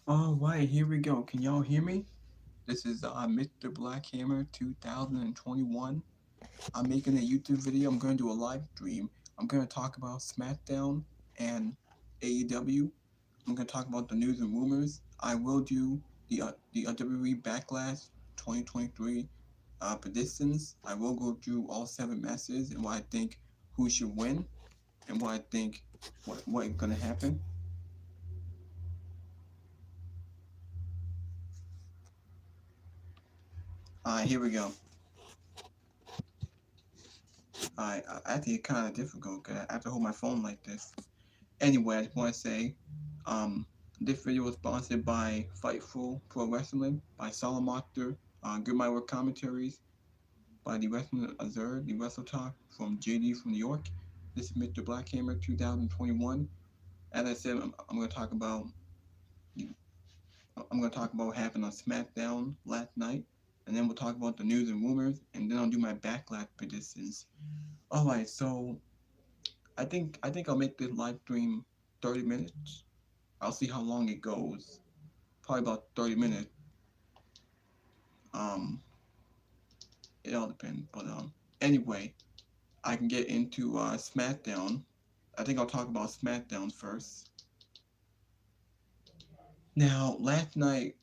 All right, here we go. Can y'all hear me? This is Mr. Blackhammer 2021. I'm making a YouTube video. I'm going to do a live stream. I'm going to talk about SmackDown and AEW. I'm going to talk about the news and rumors. I will do the WWE Backlash 2023 predictions. I will go through all 7 matches and what I think who should win and what I think what is going to happen. Here we go. I think it's kind of difficult because I have to hold my phone like this. Anyway, I just want to say, um, this video was sponsored by Fightful Pro Wrestling, by Solomoctor, Good My Work Commentaries, by the Wrestling Azure, the Wrestle Talk from JD from New York. This is Mr. Blackhammer 2021. As I said, I'm going to talk about what happened on SmackDown last night, and then we'll talk about the news and rumors, and then I'll do my backlash predictions. All right, so I think I'll make this live stream 30 minutes. I'll see how long it goes. Probably about 30 minutes. Um, it all depends. But anyway, I can get into SmackDown. I think I'll talk about SmackDown first. Now, last night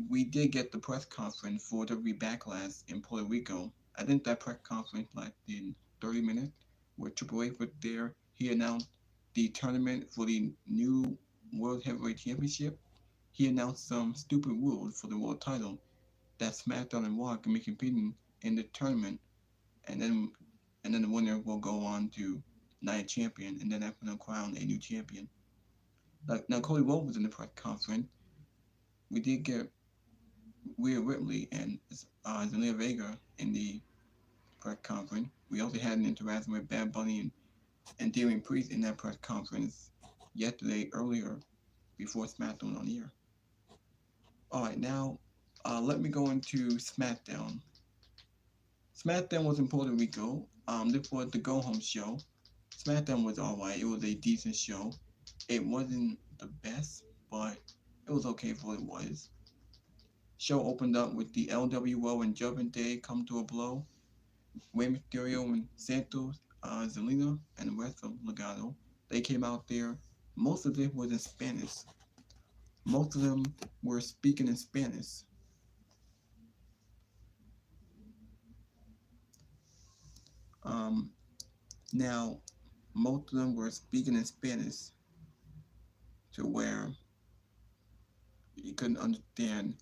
we did get the press conference for WWE Backlash in Puerto Rico. I think that press conference lasted 30 minutes, where Triple H was there. He announced the tournament for the new World Heavyweight Championship. He announced some stupid rules for the world title that SmackDown and Raw can be competing in the tournament, and then the winner will go on to Night Champion, and then that's when they'll crown a new champion. Now Cody Rhodes was in the press conference. We did get Rhea Ripley and Zelina Vega in the press conference. We also had an interaction with Bad Bunny and Damian Priest in that press conference yesterday earlier before SmackDown on the air. All right, now let me go into SmackDown. SmackDown was in Puerto Rico. This was the go home show. SmackDown was alright. It was a decent show. It wasn't the best, but it was okay for what it was. Show opened up with the LWO and Judgment Day come to a blow. Rey Mysterio and Santos, Zelina, and the rest of Legado. They came out there. Most of it was in Spanish. Most of them were speaking in Spanish. Um, Now, most of them were speaking in Spanish to where you couldn't understand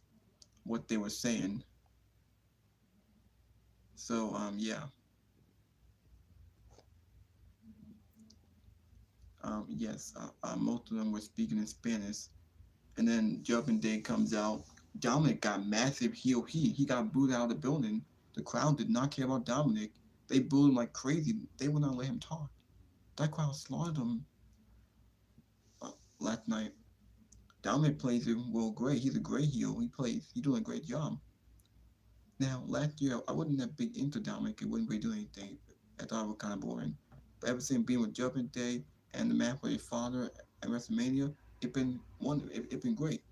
what they were saying. So, yeah. Yes, most of them were speaking in Spanish. And then Judgment Day comes out. Dominic got massive heel heat. He got booed out of the building. The crowd did not care about Dominic. They booed him like crazy. They would not let him talk. That crowd slaughtered him last night. Dominic plays it well great. He's a great heel. He's doing a great job. Now, last year, I wasn't that big into Dominic. It wasn't really doing anything. I thought it was kind of boring. But ever since being with Judgment Day and the match with his father at WrestleMania, it's been great.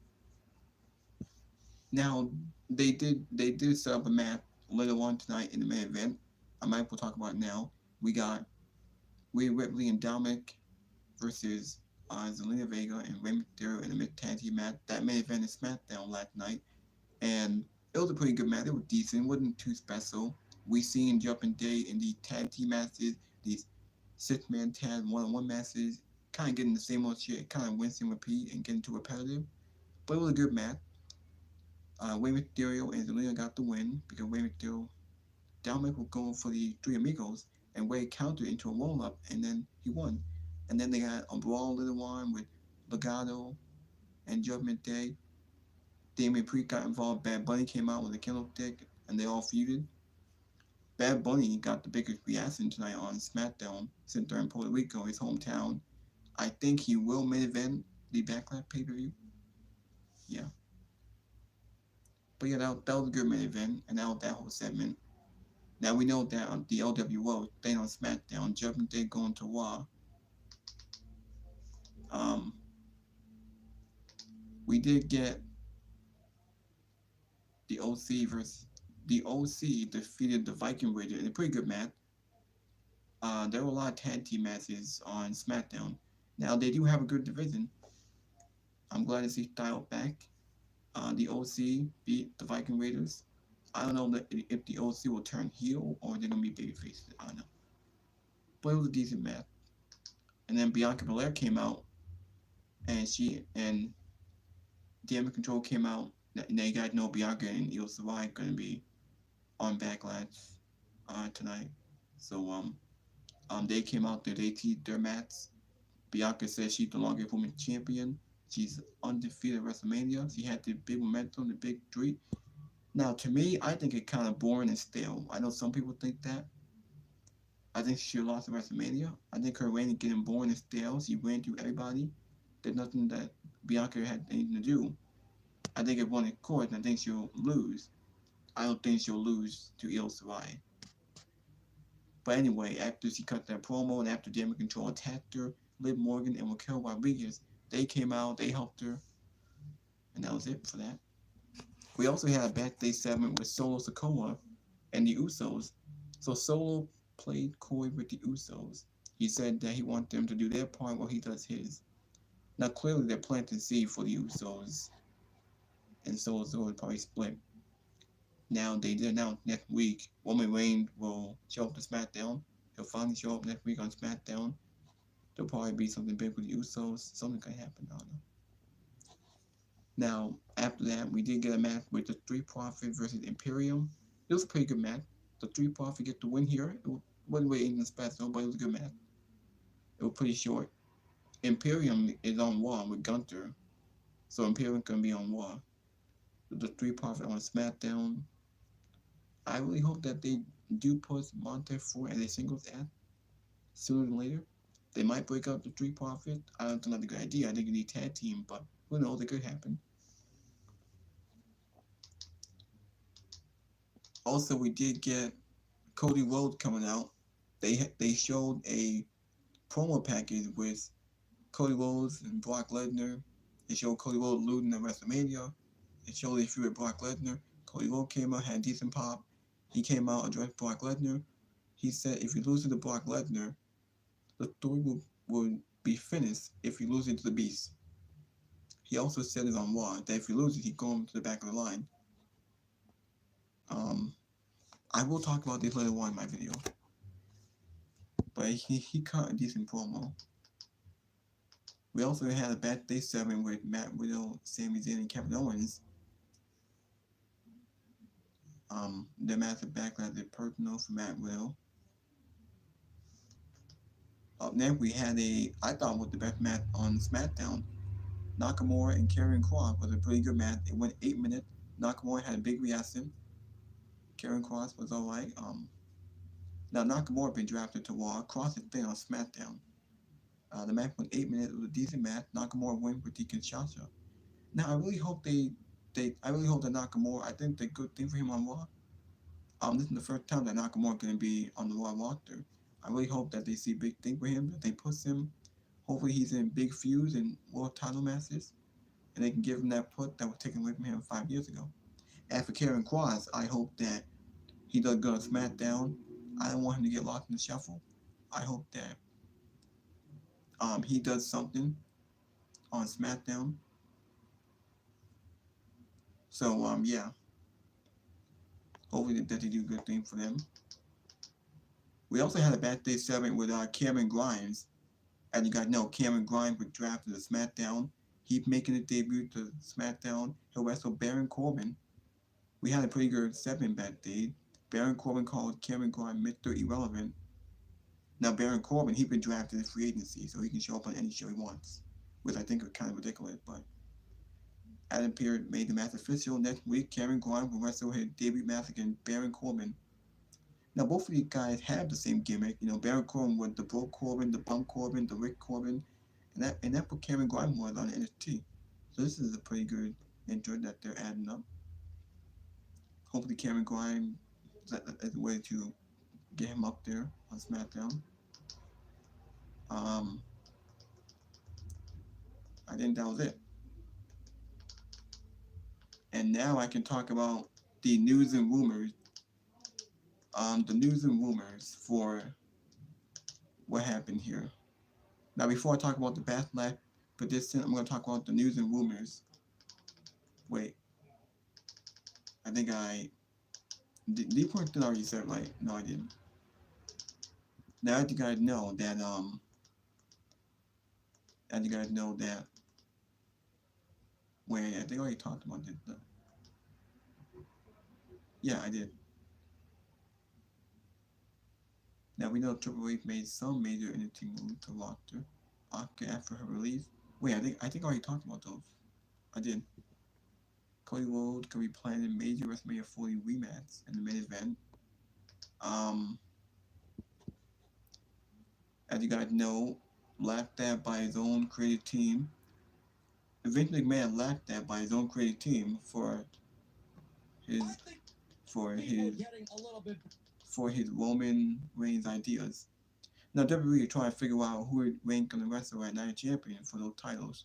Now, they did set up a match later on tonight in the main event. I might as well talk about it now. We got Rhea Ripley and Dominic versus Zelina Vega and Rey Mysterio in a mid-tag team match. That main event is SmackDown last night, and it was a pretty good match. It was decent. It wasn't too special. We seen Judgment Day in the tag team matches, these 6-man tag one-on-one matches, kind of getting the same old shit, kind of rinse and repeat and getting too repetitive. But it was a good match. Rey Mysterio and Zelina got the win because Rey Mysterio, Dominic was going for the Three Amigos, and Rey countered into a roll-up, and then he won. And then they had a brawl later on with Legado and Judgment Day. Damian Priest got involved. Bad Bunny came out with a candlestick, and they all feuded. Bad Bunny got the biggest reaction tonight on SmackDown since they're in Puerto Rico, his hometown. I think he will main event the Backlash pay-per-view. Yeah. But yeah, that was a good main event, and that was that whole segment. Now we know that the LWO staying on SmackDown, Judgment Day going to Raw. Um, We did get the OC versus the OC defeated the Viking Raiders in a pretty good match. There were a lot of tag team matches on SmackDown. Now they do have a good division. I'm glad to see Style back. The OC beat the Viking Raiders. I don't know if the OC will turn heel or they're gonna be babyfaces. I don't know, but it was a decent match. And then Bianca Belair came out, and she and Damage Control came out. Now you guys know Bianca and Io Shirai gonna be on Backlash tonight. So they came out there. They teased their match. Bianca says she's the longest women's champion. She's undefeated at WrestleMania. She had the big momentum, the big streak. Now, to me, I think it's kind of boring and stale. I know some people think that. I think she lost at WrestleMania. I think her reign is getting boring and stale. She ran through everybody. There's nothing that Bianca had anything to do. I think it won in court, and I think she'll lose. I don't think she'll lose to Io Shirai. But anyway, after she cut that promo and after Damage Control attacked her, Liv Morgan and Raquel Rodriguez, they came out, they helped her, and that was it for that. We also had a backstage segment with Solo Sikoa and the Usos. So Solo played coy with the Usos. He said that he wants them to do their part while he does his. Now clearly they're planting seed for the Usos, and Solo's going to probably split. Now they did announce next week Roman Reigns will show up to SmackDown. He'll finally show up next week on SmackDown. There'll probably be something big with the Usos. Something could happen. I don't know. Now, after that, we did get a match with the Street Profits versus Imperium. It was a pretty good match. The Street Profits get the win here. It wasn't really anything special, but it was a good match. It was pretty short. Imperium is on Raw with Gunther, so Imperium can be on Raw. The Street Profits on SmackDown. I really hope that they do put Montez Ford as a singles act sooner than later. They might break up the Street Profits. I don't think that's a good idea. I think you need tag team, but who knows? It could happen. Also, we did get Cody Rhodes coming out. They showed a promo package with Cody Rhodes and Brock Lesnar. They showed Cody Rhodes losing at WrestleMania. They showed a feud with Brock Lesnar. Cody Rhodes came out, had a decent pop. He came out, addressed Brock Lesnar. He said if you lose to Brock Lesnar, the story will be finished if you lose it to the Beast. He also said it on Raw that if he loses, he's going to the back of the line. I will talk about this later on in my video. But he cut a decent promo. We also had a backstage segment with Matt Riddle, Sami Zayn, and Kevin Owens. Their match at Backlash is personal for Matt Riddle. Up next, we had I thought was the best match on SmackDown. Nakamura and Karrion Kross was a pretty good match. It went 8 minutes. Nakamura had a big reaction. Karrion Kross was alright. Now Nakamura been drafted to Raw. Kross has been on SmackDown. The match went 8 minutes. It was a decent match. Nakamura went with the Kinshasa. Now I really hope I really hope that Nakamura. I think the good thing for him on Raw. This is the first time that Nakamura is going to be on the Raw roster. I really hope that they see big thing for him. That they push him. Hopefully he's in big feuds and world title matches, and they can give him that put that was taken away from him 5 years ago. As for Karrion Kross, I hope that he does good on SmackDown. I don't want him to get lost in the shuffle. I hope that he does something on SmackDown. So yeah, hopefully that they do a good thing for them. We also had a backstage segment with Cameron Grimes. As you guys know, Cameron Grimes was drafted to SmackDown. He's making a debut to SmackDown. He'll wrestle Baron Corbin. We had a pretty good segment backstage. Baron Corbin called Cameron Grimes Mr. Irrelevant. Now Baron Corbin, he's been drafted as free agency, so he can show up on any show he wants, which I think is kind of ridiculous, but Adam Pearce made the match official. Next week, Cameron Grimes will wrestle his debut match against Baron Corbin. Now, both of these guys have the same gimmick. You know, Baron Corbin was the Broke Corbin, the Bump Corbin, the Rick Corbin, and that put Cameron Grimes was on NXT. So this is a pretty good intro that they're adding up. Hopefully, Cameron Grimes is a way to get him up there on SmackDown. I think that was it. And now I can talk about the news and rumors. The news and rumors for what happened here. Now, before I talk about the backlash for this, I'm going to talk about the news and rumors. Wait, I think I the point did already said right. No, I didn't. Now, as you guys know that as you guys know that. Wait, I think I already talked about this. Yeah, I did. Now we know Triple H made some major entity moves to Oscar after her release. Wait, I think I already talked about those. I did. Cody Rhodes could be planning major WrestleMania 40 rematch in the main event. Um, as you guys know, laughed at by his own creative team. Vince McMahon laughed at by his own creative team his for his for his Roman Reigns ideas. Now WWE is trying to figure out who Reigns gonna wrestle at Night Champion for those titles.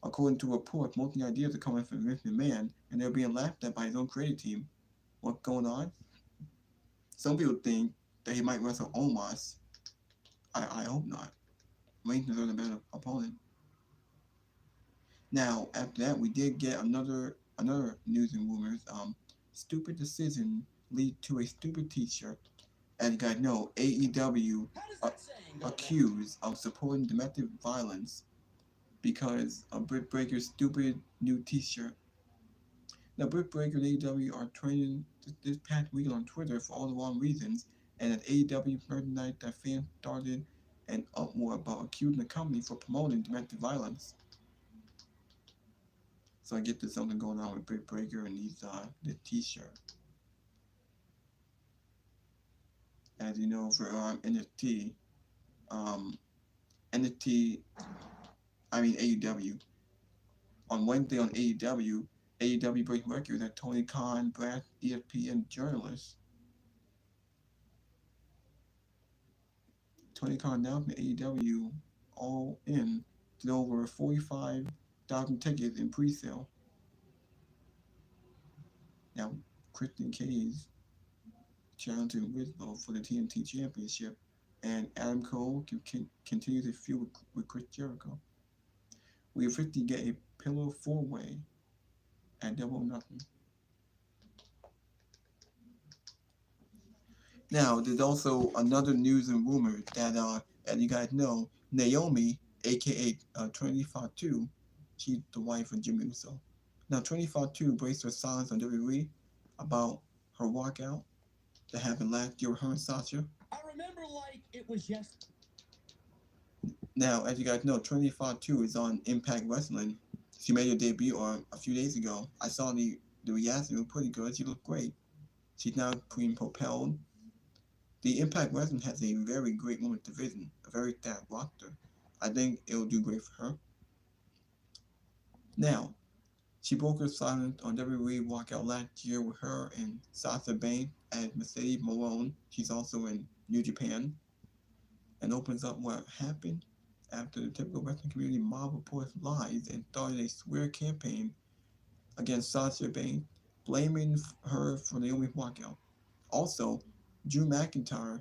According to reports, most of the ideas are coming from Vince McMahon, and they're being laughed at by his own creative team. What's going on? Some people think that he might wrestle Omos. I hope not. Reigns deserves a better opponent. Now, after that, we did get another news and rumors. Stupid decision lead to a stupid T-shirt. As you guys know, AEW accused of supporting domestic violence because of Britt Baker's stupid new T-shirt. Now, Britt Baker and AEW are trending this past week on Twitter for all the wrong reasons, and at AEW merchandise that fans started an uproar about accusing the company for promoting domestic violence. So I get there's something going on with Britt Baker and this T-shirt. As you know, for NXT, um, NXT, I mean AEW. On Wednesday on AEW breaks records that Tony Khan, brass ESPN journalist. Tony Khan announced that AEW All In did over 45,000 tickets in pre-sale. Now, Christian Cage challenging Riddle for the TNT Championship, and Adam Cole continues to feud with Chris Jericho. We officially get a pillar four-way at Double or Nothing. Now, there's also another news and rumor that, as you guys know, Naomi, aka Trinity Fatu, she's the wife of Jimmy Uso. Now, Trinity Fatu braced her silence on WWE about her walkout that happened last year with her and Sasha. I remember like it was yesterday. Now, as you guys know, Trinity Fatu is on Impact Wrestling. She made her debut a few days ago. I saw the reaction, it was pretty good. She looked great. She's now being propelled. The Impact Wrestling has a very great women's division, a very stacked roster. I think it will do great for her. Now, she broke her silence on WWE walkout last year with her and Sasha Banks as Mercedes Malone. She's also in New Japan. And opens up what happened after the typical wrestling community mob reports lies and started a swear campaign against Sasha Banks, blaming her for Naomi's walkout. Also, Drew McIntyre,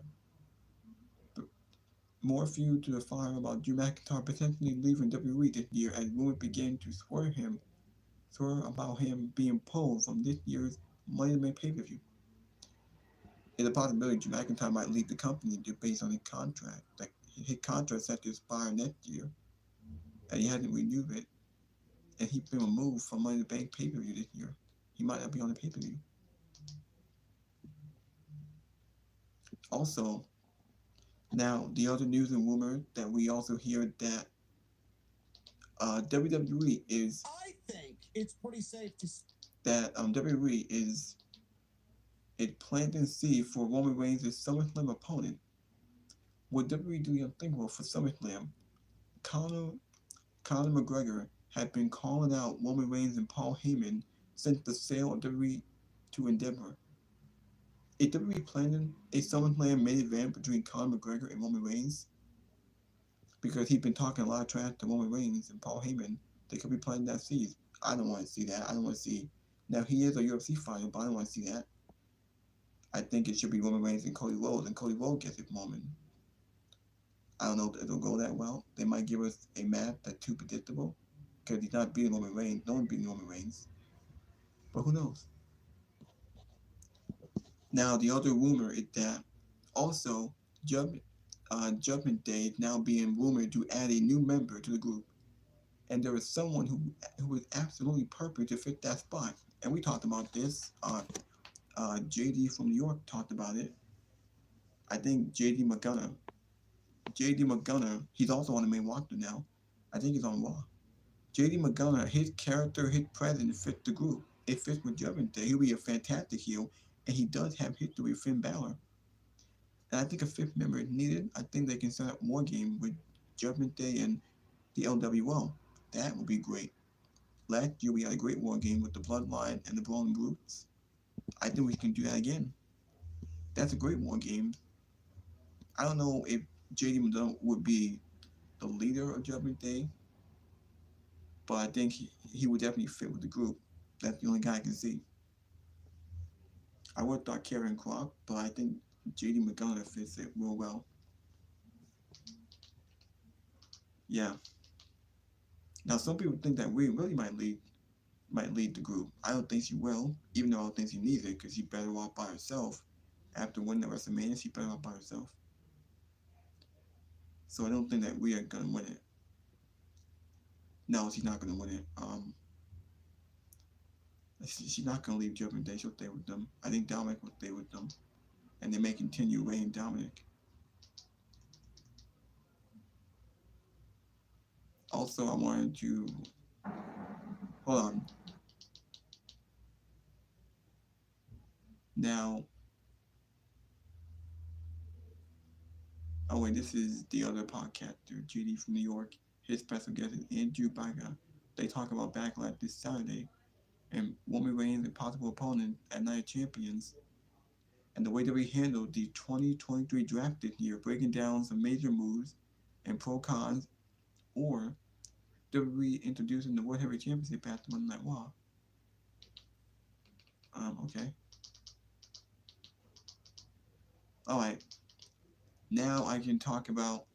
more fuel to the fire about Drew McIntyre potentially leaving WWE this year as rumors began to swear about him being pulled from this year's Money in the Bank pay-per-view. There's a possibility Drew McIntyre might leave the company just based on his contract. Like his contract set to expire next year, and he hasn't renewed it, and he's been removed from Money in the Bank pay-per-view this year. He might not be on the pay-per-view. Also, now the other news and rumor that we also hear that WWE is. I think it's pretty safe to that WWE is planting seed for Roman Reigns' SummerSlam opponent. Would WWE do the unthinkable for SummerSlam? Conor McGregor had been calling out Roman Reigns and Paul Heyman since the sale of WWE to Endeavor. Is WWE planning a SummerSlam main event between Conor McGregor and Roman Reigns? Because he's been talking a lot of trash to Roman Reigns and Paul Heyman. They could be planting that seed. I don't want to see that. I don't want to see Now he is a UFC fighter, but I don't want to see that. I think it should be Roman Reigns and Cody Rhodes, and Cody Rhodes gets his moment. I don't know if it'll go that well. They might give us a match that's too predictable because he's not beating Roman Reigns. No one beating Roman Reigns. But who knows? Now, the other rumor is that also Judgment Day is now being rumored to add a new member to the group. And there is someone who is absolutely perfect to fit that spot. And we talked about this. JD from New York talked about it. I think JD McGunner, he's also on the main roster now. I think he's on Raw. JD McGunner, his character, his presence fits the group. It fits with Judgment Day. He'll be a fantastic heel, and he does have history with Finn Balor. And I think a fifth member is needed. I think they can set up more game with Judgment Day and the LWO. That would be great. Last year we had a great war game with the Bloodline and the Brawling Brutes. I think we can do that again. That's a great war game. I don't know if JD McDonough would be the leader of Judgment Day, but I think he would definitely fit with the group. That's the only guy I can see. I would have thought Karen Cross, but I think JD McDonough fits it real well. Yeah. Now some people think that Rhea really might lead the group. I don't think she will, even though I don't think she needs it because she's better off by herself. After winning the WrestleMania, she's better off by herself. So I don't think that Rhea gonna win it. No, she's not gonna win it. She's not gonna leave Judgment Day. She'll stay with them. I think Dominic will stay with them, and they may continue Rey and Dominic. Also, I wanted to hold on. Now, oh wait, this is the other podcaster, JD from New York. His special guest is Andrew Baga. They talk about Backlash this Saturday, and Roman Reigns, a possible opponent at Night of Champions, and the way that we handled the 2023 draft this year, breaking down some major moves and pro cons, or WWE introducing the World Heavyweight Championship after Monday Night Raw. Okay. All right. Now I can talk about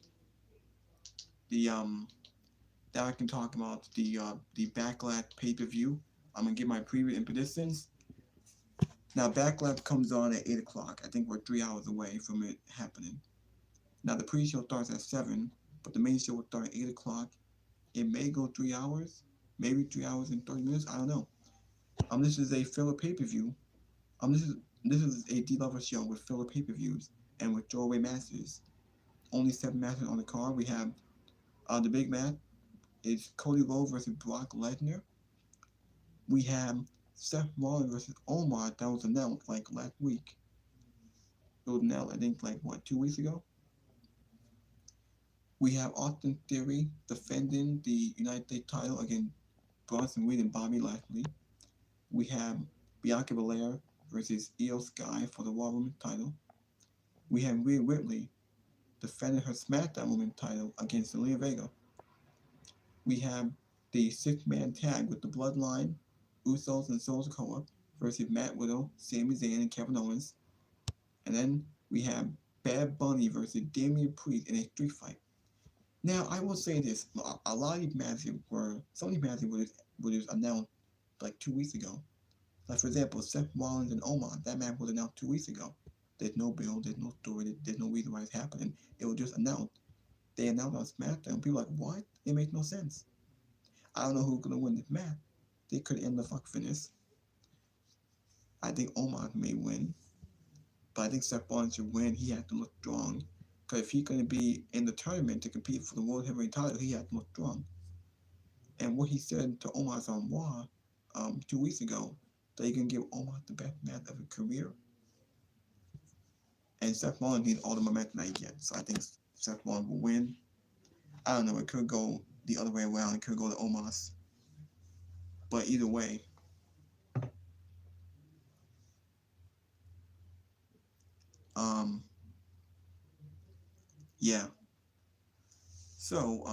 the now I can talk about the Backlash pay-per-view. I'm gonna give my preview and predictions. Now Backlash comes on at 8 o'clock. I think we're 3 hours away from it happening. Now the pre-show starts at 7, but the main show will start at 8 o'clock. It may go 3 hours, maybe 3 hours and 30 minutes. I don't know. This is a filler pay-per-view. This is a D-level show with filler pay-per-views and with throwaway matches. Only 7 matches on the card. We have the big match. It's Cody Rhodes versus Brock Lesnar. We have Seth Rollins versus Omar that was announced like last week. It was announced, I think, like what, 2 weeks ago? We have Austin Theory defending the United States title against Bronson Reed and Bobby Lashley. We have Bianca Belair versus Io Sky for the Raw Women's title. We have Rhea Ripley defending her SmackDown Women's title against Zelina Vega. We have the 6-man tag with the Bloodline, Usos, and Solo Sikoa versus Matt Riddle, Sami Zayn, and Kevin Owens. And then we have Bad Bunny versus Damian Priest in a street fight. Now, I will say this. A lot of these matches some of these matches were just announced like 2 weeks ago. Like, for example, Seth Rollins and Omar, that match was announced 2 weeks ago. There's no build, there's no story, there's no reason why it's happening. It was just announced. They announced on SmackDown. People are like, what? It makes no sense. I don't know who's going to win this match. They could end the fuck finish. I think Omar may win. But I think Seth Rollins should win. He has to look strong. Because if he's going to be in the tournament to compete for the World Heavyweight title, he has to look strong. And what he said to Omar on Raw 2 weeks ago, that he can give Omar the best match of his career. And Seth Rollins needs all the momentum that he gets. So I think Seth Rollins will win. I don't know. It could go the other way around. It could go to Omos. But either way, yeah. So,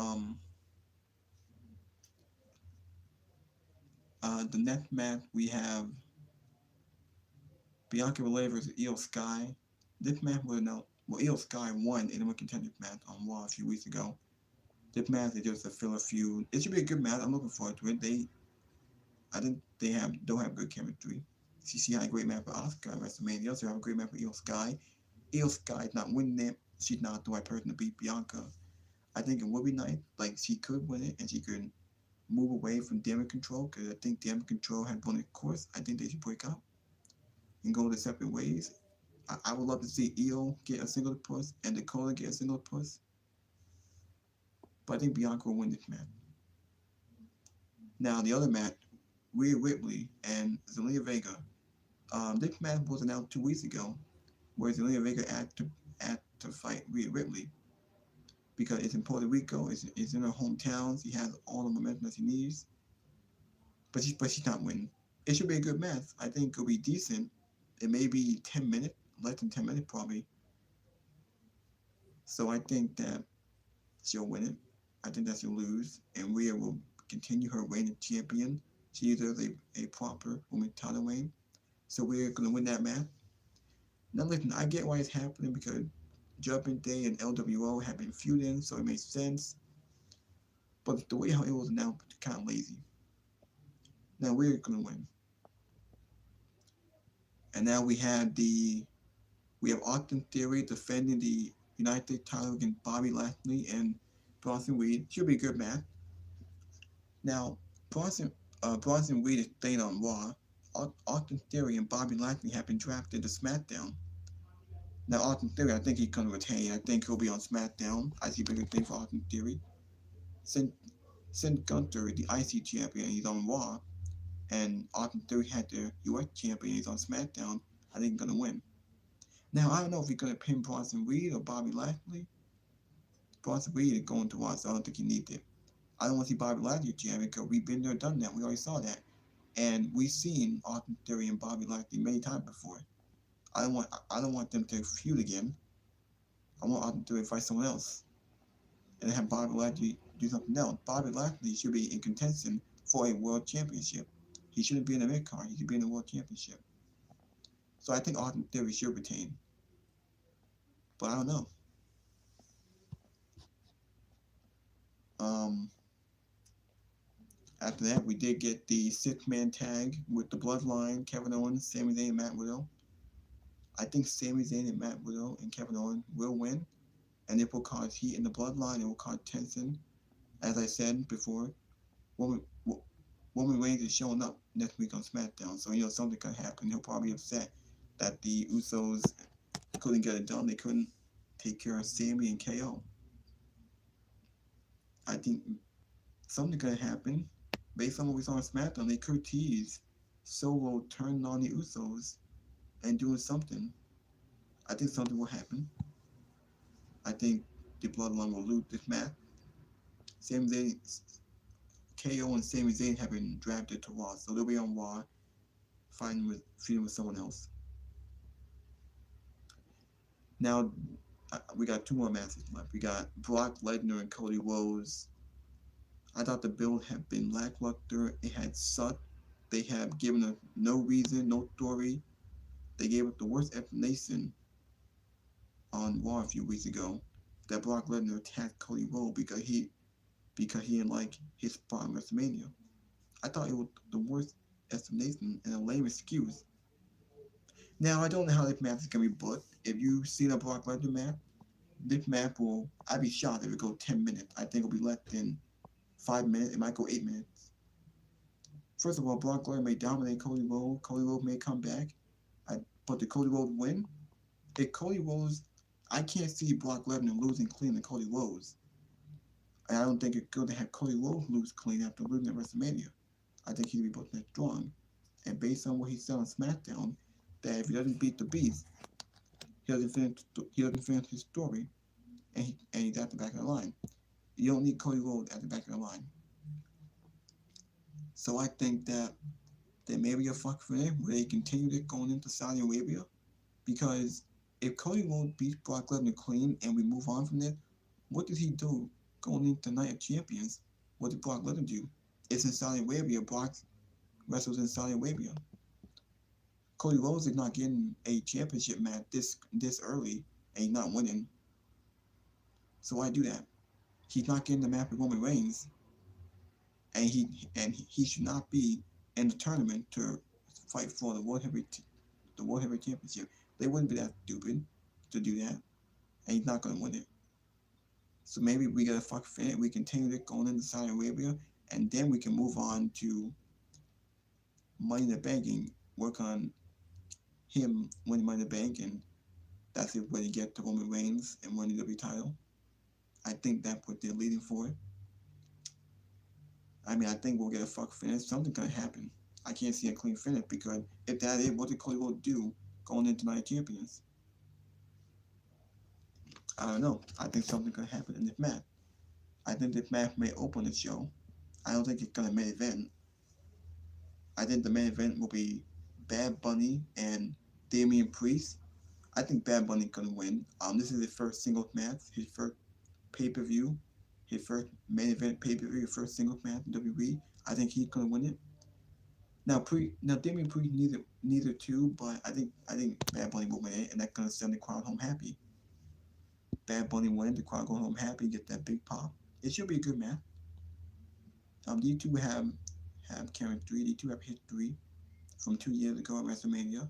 The next match we have Bianca Belair versus Io Sky. This match was announced. Well, Io Sky won in the contenders match on Raw a few weeks ago. This match is just a filler feud. It should be a good match. I'm looking forward to it. I think they don't have good chemistry. She had a great match for Asuka at WrestleMania. So have a great match for Io Sky. Io Sky is not winning it. She's not the right person to beat Bianca. I think it would be nice. Like she could win it and she could move away from Damage Control because I think Damage Control had won its course. I think they should break up and go their separate ways. I would love to see Io get a single push and Dakota get a single push. But I think Bianca will win this match. Now the other match, Rhea Ripley and Zelina Vega. This match was announced 2 weeks ago, where Zelina Vega had to fight Rhea Ripley because it's in Puerto Rico. It's in her hometown. She has all the momentum that she needs, but she's not winning. It should be a good match. I think it'll be decent. It may be 10 minutes, less than 10 minutes probably. So I think that she'll win it. I think that she'll lose, and Rhea will continue her reign of champion. She deserves a proper women's title reign. So we're going to win that match. Now listen, I get why it's happening because Judgment Day and LWO have been feuding, so it makes sense. But the way how it was announced is kind of lazy. Now we're going to win. And now we have Austin Theory defending the United States title against Bobby Lashley and Bronson Reed. Should be a good match. Now Bronson Reed is staying on Raw. Austin Theory and Bobby Lashley have been drafted to SmackDown. Now Austin Theory, I think he's going to retain. I think he'll be on SmackDown. I see bigger things for Austin Theory. Since Gunther, the IC champion, he's on Raw, and Austin Theory had the US champion, he's on SmackDown. I think he's going to win. Now I don't know if he's going to pin Bronson Reed or Bobby Lashley. Bronson Reed is going to Raw, so I don't think he needs it. I don't want to see Bobby Lashley champion because we've been there, done that. We already saw that. And we've seen Austin Theory and Bobby Lashley many times before. I don't want them to feud again. I want Austin Theory to fight someone else. And have Bobby Lashley do something else. Bobby Lashley should be in contention for a world championship. He shouldn't be in the mid-card. He should be in the world championship. So I think Austin Theory should retain. But I don't know. After that, we did get the 6-man tag with the Bloodline, Kevin Owens, Sami Zayn, and Matt Riddle. I think Sami Zayn and Matt Riddle and Kevin Owens will win, and it will cause heat in the Bloodline. It will cause tension. As I said before, Roman Reigns is showing up next week on SmackDown, so something could happen. He'll probably be upset that the Usos couldn't get it done. They couldn't take care of Sami and KO. I think something could happen. Based on what we saw on SmackDown, they could tease Solo turning on the Usos and doing something. I think something will happen. I think the Bloodline will lose this match. Sami Zayn, KO and Sami Zayn have been drafted to Raw, so they'll be on Raw feuding with someone else. Now, we got 2 more matches left. We got Brock Lesnar and Cody Rhodes. I thought the build had been lackluster. It had sucked. They have given us no reason, no story. They gave us the worst explanation on Raw a few weeks ago that Brock Lesnar attacked Cody Rhodes because he didn't like his spot in WrestleMania. I thought it was the worst explanation and a lame excuse. Now I don't know how this match is gonna be booked. If you see the Brock Lesnar match, this match I'd be shocked if it goes 10 minutes. I think it'll be less than 5 minutes. It might go 8 minutes. First of all, Brock Lesnar may dominate Cody Rhodes. Cody Rhodes may come back. But did Cody Rhodes win? If Cody Rhodes, I can't see Brock Lesnar losing clean to Cody Rhodes. And I don't think it's good to have Cody Rhodes lose clean after losing at WrestleMania. I think he'll be both that strong. And based on what he said on SmackDown, that if he doesn't beat the Beast, he doesn't finish his story, and he's at the back of the line. You don't need Cody Rhodes at the back of the line. So I think that there may be a fuck for him where they continue it going into Saudi Arabia. Because if Cody Rhodes beats Brock Lesnar clean and we move on from this, what did he do going into Night of Champions? What did Brock Lesnar do? It's in Saudi Arabia. Brock wrestles in Saudi Arabia. Cody Rhodes is not getting a championship match this early and he's not winning. So why do that? He's not getting the match with Roman Reigns, and he should not be in the tournament to fight for the World Heavyweight Championship. They wouldn't be that stupid to do that, and he's not going to win it. So maybe we get a fuck fit. We continue it going into Saudi Arabia, and then we can move on to Money in the Bank and work on him winning Money in the Bank, and that's it when he get to Roman Reigns and winning the WWE title. I think that's what they're leading for. I mean, I think we'll get a fuck finish. Something's gonna happen. I can't see a clean finish because if that is, what did Cody Rhodes do going into Night of Champions? I don't know. I think something's gonna happen in this match. I think this match may open the show. I don't think it's gonna main event. I think the main event will be Bad Bunny and Damian Priest. I think Bad Bunny's gonna win. This is his first singles match, his first pay-per-view, his first main event pay-per-view, his first singles match in WWE. I think he's gonna win it. Now Damian Priest neither too, but I think Bad Bunny will win it, and that's gonna send the crowd home happy. Bad Bunny win, the crowd go home happy, get that big pop. It should be a good match. These two have chemistry. These two have history from 2 years ago at WrestleMania.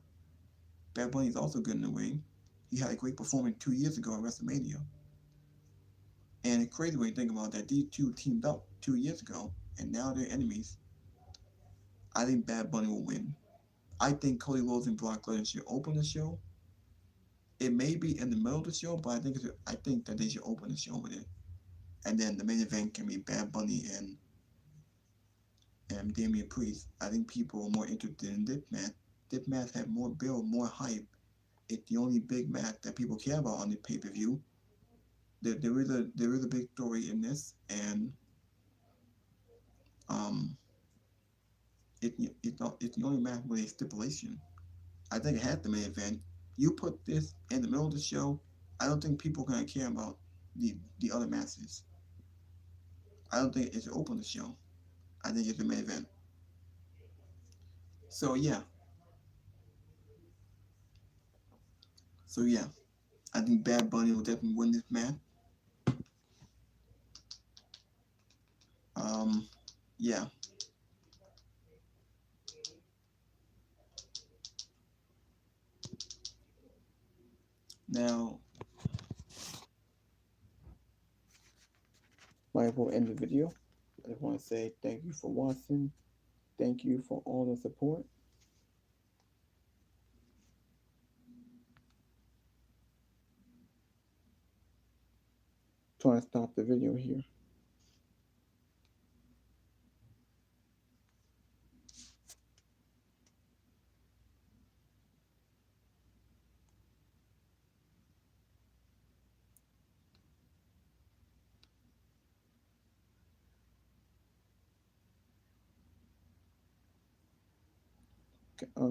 Bad Bunny is also good in the ring. He had a great performance 2 years ago at WrestleMania. And it's crazy when you think about that. These two teamed up 2 years ago, and now they're enemies. I think Bad Bunny will win. I think Cody Rhodes and Brock Lesnar should open the show. It may be in the middle of the show, but I think that they should open the show with it. And then the main event can be Bad Bunny and Damian Priest. I think people are more interested in this match. This match had more build, more hype. It's the only big match that people care about on the pay-per-view. There is a big story in this, and it's the only match with a stipulation. I think it has the main event. You put this in the middle of the show, I don't think people are gonna care about the other matches. I don't think it should open the show. I think it's the main event. So yeah. I think Bad Bunny will definitely win this match. Yeah. Now, I will end the video. I just want to say thank you for watching. Thank you for all the support. Trying to stop the video here.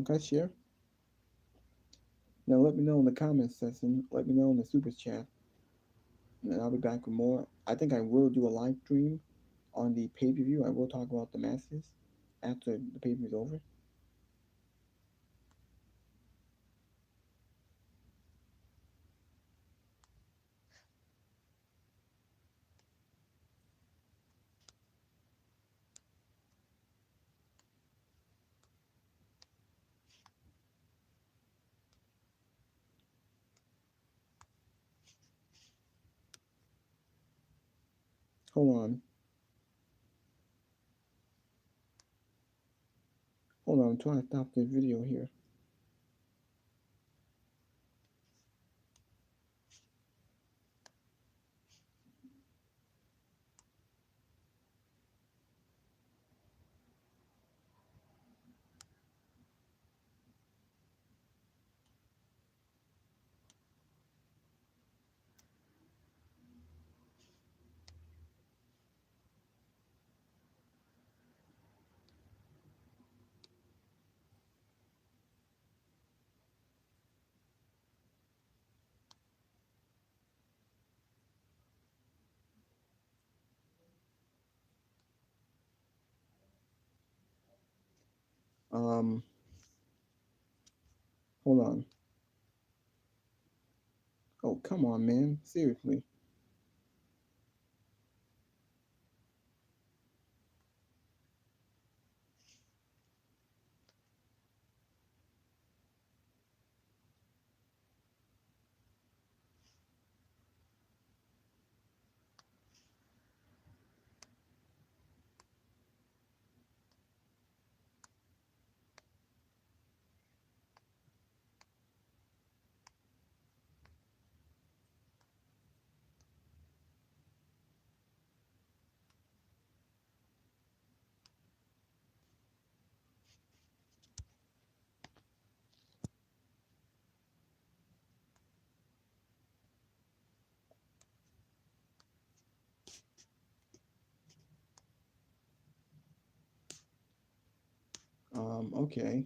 Guys, share. Now let me know in the comments section. Let me know in the super chat. And I'll be back with more. I think I will do a live stream on the pay-per-view. I will talk about the matches after the pay-per-view is over. Hold on. I'm trying to stop this video here. Um, hold on. Oh, come on, man. Seriously. Okay.